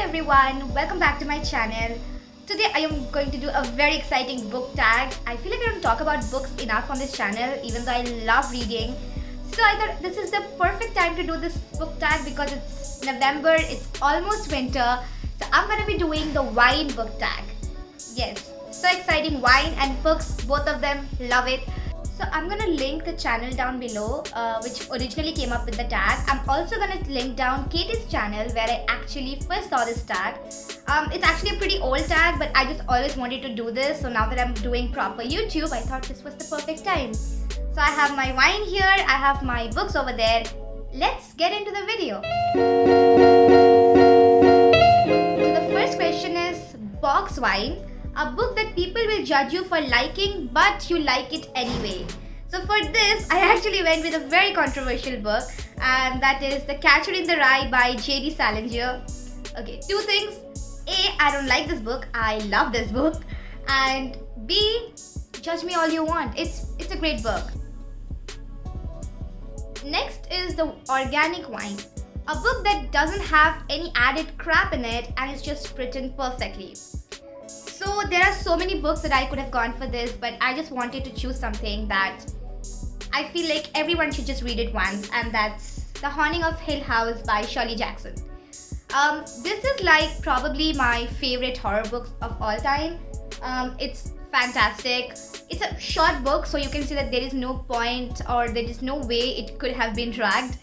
everyone, welcome back to my channel. Today I am going to do a very exciting book tag. I feel like I don't talk about books enough on this channel even though I love reading. So I thought this is the perfect time to do this book tag because it's November, it's almost winter. So I'm going to be doing the wine book tag. Yes, so exciting, wine and books, both of them, love it. So I'm gonna link the channel down below, which originally came up with the tag. I'm also gonna link down Katie's channel where I actually first saw this tag. It's actually a pretty old tag, but I just always wanted to do this. So now that I'm doing proper YouTube, I thought this was the perfect time. So I have my wine here, I have my books over there. Let's get into the video. So the first question is box wine. A book that people will judge you for liking, but you like it anyway. So for this, I actually went with a very controversial book, and that is The Catcher in the Rye by J.D. Salinger. Okay, two things. A, I don't like this book. I love this book. And B, judge me all you want. It's a great book. Next is The Organic Wine. A book that doesn't have any added crap in it and is just written perfectly. So there are so many books that I could have gone for this, but I just wanted to choose something that I feel like everyone should just read it once, and that's The Haunting of Hill House by Shirley Jackson. This is like probably my favorite horror book of all time. It's fantastic. It's a short book, so you can see that there is no point or there is no way it could have been dragged.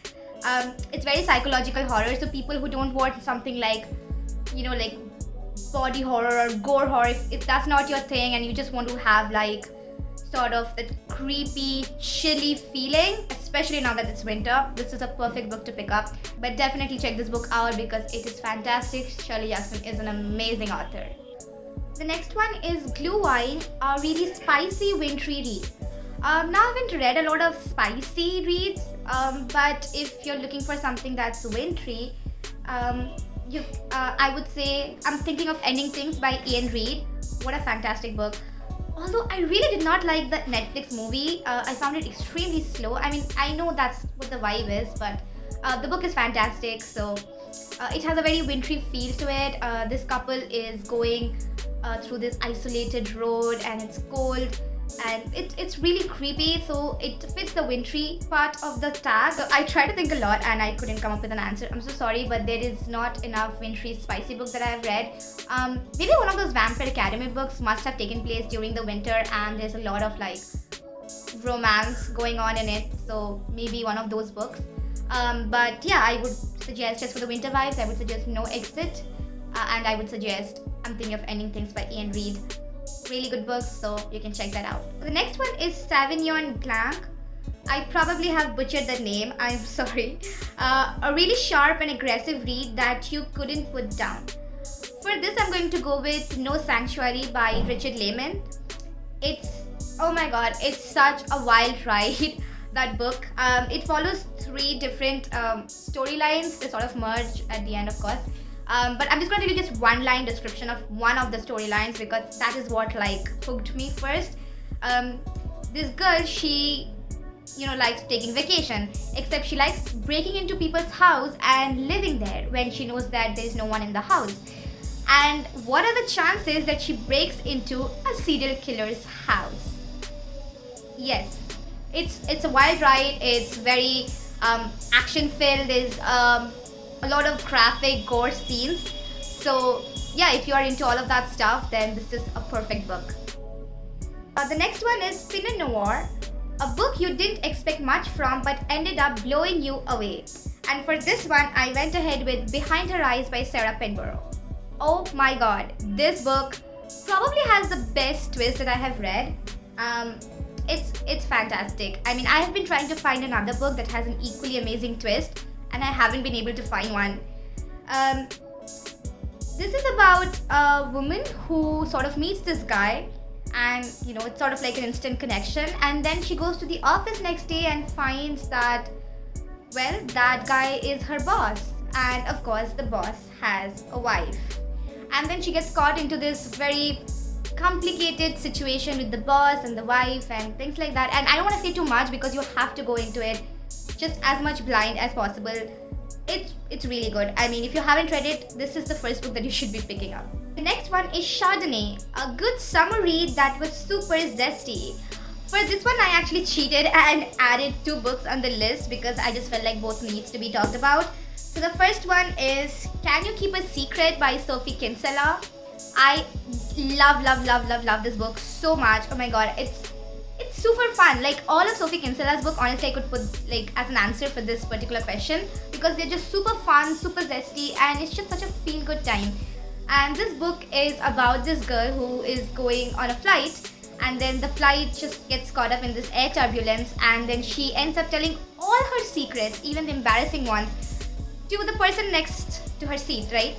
It's very psychological horror, so people who don't want something like, like body horror or gore horror, if that's not your thing and you just want to have like sort of that creepy, chilly feeling, especially now that it's winter, this is a perfect book to pick up. But definitely check this book out because it is fantastic. Shirley Jackson is an amazing author. The next one is Glue Wine, a really spicy wintry read. Now I haven't read a lot of spicy reads, but if you're looking for something that's wintry, I would say I'm thinking of Ending Things by Ian Reid. What a fantastic book. Although I really did not like the Netflix movie. I found it extremely slow. I mean, I know that's what the vibe is, but the book is fantastic. So it has a very wintry feel to it. This couple is going through this isolated road and it's cold. And it's really creepy, so it fits the wintry part of the tag. So I tried to think a lot and I couldn't come up with an answer. I'm so sorry, but there is not enough wintry spicy books that I have read. Maybe one of those Vampire Academy books must have taken place during the winter and there's a lot of like romance going on in it, so maybe one of those books. But yeah, I would suggest, just for the winter vibes, I would suggest No Exit, and I would suggest I'm Thinking of Ending Things by Ian Reid. Really good books, so you can check that out. The next one is Savignon Blanc. I probably have butchered the name, I'm sorry. A really sharp and aggressive read that you couldn't put down. For this, I'm going to go with No Sanctuary by Richard Lehman. Oh my god, it's such a wild ride, that book. It follows three different storylines. They sort of merge at the end, of course. But I'm just going to give you just one line description of one of the storylines because that is what like hooked me first. This girl, she likes taking vacation, except she likes breaking into people's house and living there when she knows that there's no one in the house. And what are the chances that she breaks into a serial killer's house? Yes, it's a wild ride. It's very action filled. There's a lot of graphic gore scenes, so yeah, if you are into all of that stuff, then this is a perfect book. The next one is Pinot Noir, a book you didn't expect much from but ended up blowing you away. And for this one, I went ahead with Behind Her Eyes by Sarah Penborough. Oh my god, this book probably has the best twist that I have read. It's fantastic. I mean, I have been trying to find another book that has an equally amazing twist, and I haven't been able to find one. This is about a woman who sort of meets this guy, and it's sort of like an instant connection, and then she goes to the office next day and finds that, well, that guy is her boss, and of course the boss has a wife. And then she gets caught into this very complicated situation with the boss and the wife and things like that. And I don't want to say too much because you have to go into it just as much blind as possible. It's really good. I mean, if you haven't read it, this is the first book that you should be picking up. The next one is Chardonnay, a good summer read that was super zesty. For this one, I actually cheated and added 2 books on the list because I just felt like both needs to be talked about. So the first one is Can You Keep a Secret by Sophie Kinsella. I love this book so much. Oh my god, it's super fun. Like all of Sophie Kinsella's book, honestly, I could put like as an answer for this particular question because they're just super fun, super zesty, and it's just such a feel-good time. And this book is about this girl who is going on a flight, and then the flight just gets caught up in this air turbulence, and then she ends up telling all her secrets, even the embarrassing ones, to the person next to her seat, right?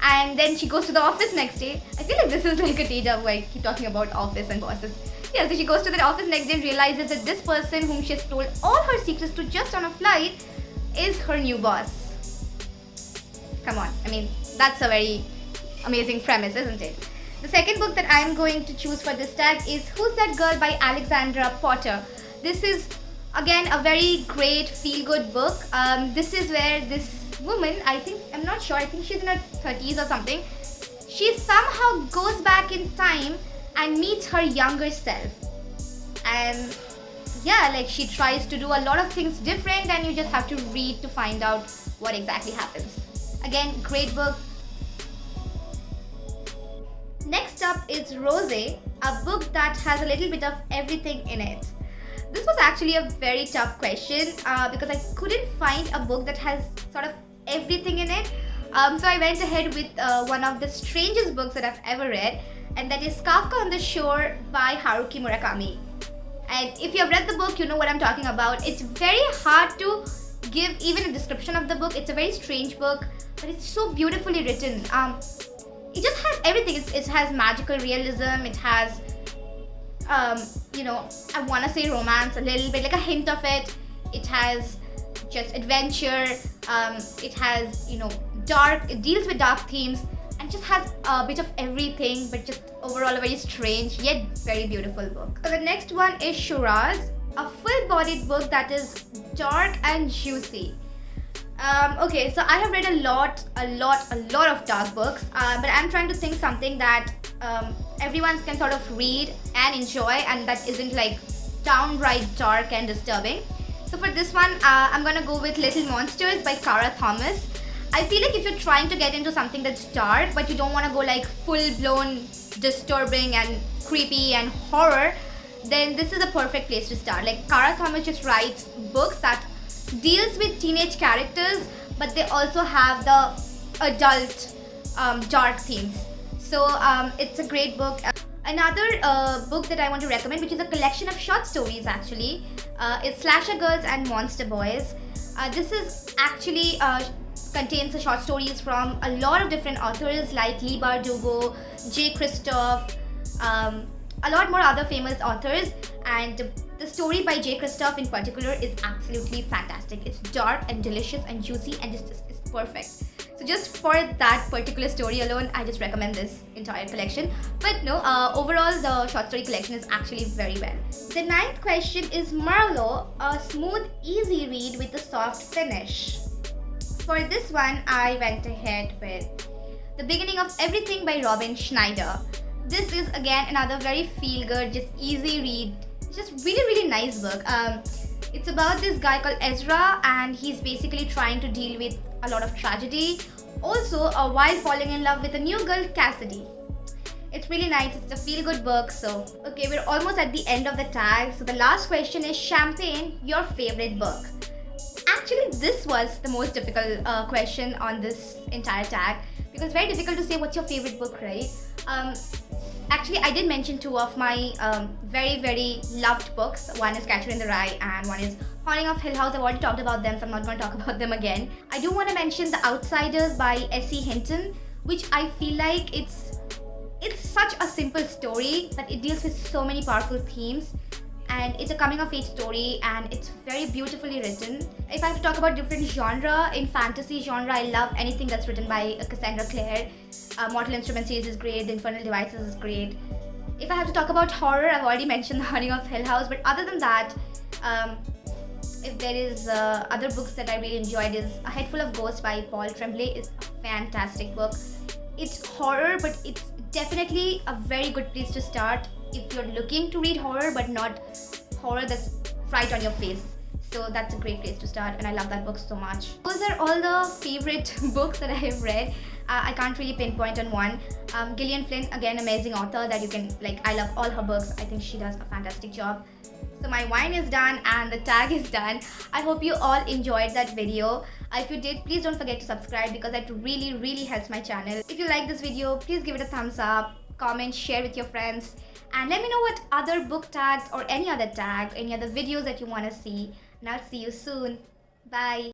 And then she goes to the office next day. I feel like this is like a deja vu. I keep talking about office and bosses. Yeah, so she goes to the office next day and realizes that this person whom she has told all her secrets to just on a flight is her new boss. Come on, I mean, that's a very amazing premise, isn't it? The second book that I'm going to choose for this tag is Who's That Girl by Alexandra Potter. This is again a very great feel-good book. This is where this woman, I think she's in her 30s or something, she somehow goes back in time and meets her younger self. And yeah, like she tries to do a lot of things different, and you just have to read to find out what exactly happens. Again, great book. Next up is Rosé, a book that has a little bit of everything in it. This was actually a very tough question because I couldn't find a book that has sort of everything in it. So I went ahead with one of the strangest books that I've ever read, and that is Kafka on the Shore by Haruki Murakami. And if you have read the book, you know what I'm talking about. It's very hard to give even a description of the book. It's a very strange book, but it's so beautifully written. It just has everything. It has magical realism. It has, I want to say romance, a little bit, like a hint of it. It has just adventure. It has, it deals with dark themes, and just has a bit of everything, but just overall a very strange yet very beautiful book. So the next one is Shiraz, a full-bodied book that is dark and juicy. Okay, so I have read a lot of dark books, but I'm trying to think something that everyone can sort of read and enjoy, and that isn't like downright dark and disturbing. So for this one, I'm gonna go with Little Monsters by Cara Thomas. I feel like if you're trying to get into something that's dark, but you don't want to go like full-blown disturbing and creepy and horror, then this is a perfect place to start. Like Cara Thomas just writes books that deals with teenage characters, but they also have the adult dark themes. So it's a great book. Another book that I want to recommend, which is a collection of short stories actually, is Slasher Girls and Monster Boys. This is actually contains the short stories from a lot of different authors like Leigh Bardugo, J. Christoph, a lot more other famous authors, and the story by J. Christoph in particular is absolutely fantastic. It's dark and delicious and juicy, and it's perfect. So just for that particular story alone, I just recommend this entire collection. But no, overall the short story collection is actually very well. The ninth question is Merlot, a smooth, easy read with a soft finish. For this one, I went ahead with The Beginning of Everything by Robin Schneider. This is again another very feel-good, just easy read. It's just really nice book. It's about this guy called Ezra, and he's basically trying to deal with a lot of tragedy. Also, while falling in love with a new girl, Cassidy. It's really nice. It's a feel-good book. So, okay, we're almost at the end of the tag. So the last question is Champagne, your favorite book. Actually, this was the most difficult question on this entire tag, because it's very difficult to say what's your favorite book, right? Actually, I did mention 2 of my very loved books. One is Catcher in the Rye and one is Haunting of Hill House. I've already talked about them, so I'm not going to talk about them again. I do want to mention The Outsiders by S.E. Hinton, which I feel like it's such a simple story, but it deals with so many powerful themes. And it's a coming-of-age story, and it's very beautifully written. If I have to talk about different genre, in fantasy genre, I love anything that's written by Cassandra Clare. Mortal Instruments series is great, The Infernal Devices is great. If I have to talk about horror, I've already mentioned The Haunting of Hill House, but other than that, if there is other books that I really enjoyed, is A Head Full of Ghosts by Paul Tremblay. Is a fantastic book. It's horror, but it's definitely a very good place to start if you're looking to read horror, but not horror that's right on your face. So that's a great place to start, and I love that book so much. Those are all the favorite books that I have read. I can't really pinpoint on one. Gillian Flynn, again, amazing author that you can, like, I love all her books. I think she does a fantastic job. So my wine is done and the tag is done. I hope you all enjoyed that video. If you did, please don't forget to subscribe because that really helps my channel. If you like this video, please give it a thumbs up, comment, share with your friends, and let me know what other book tags or any other tag, any other videos that you want to see. And I'll see you soon. Bye.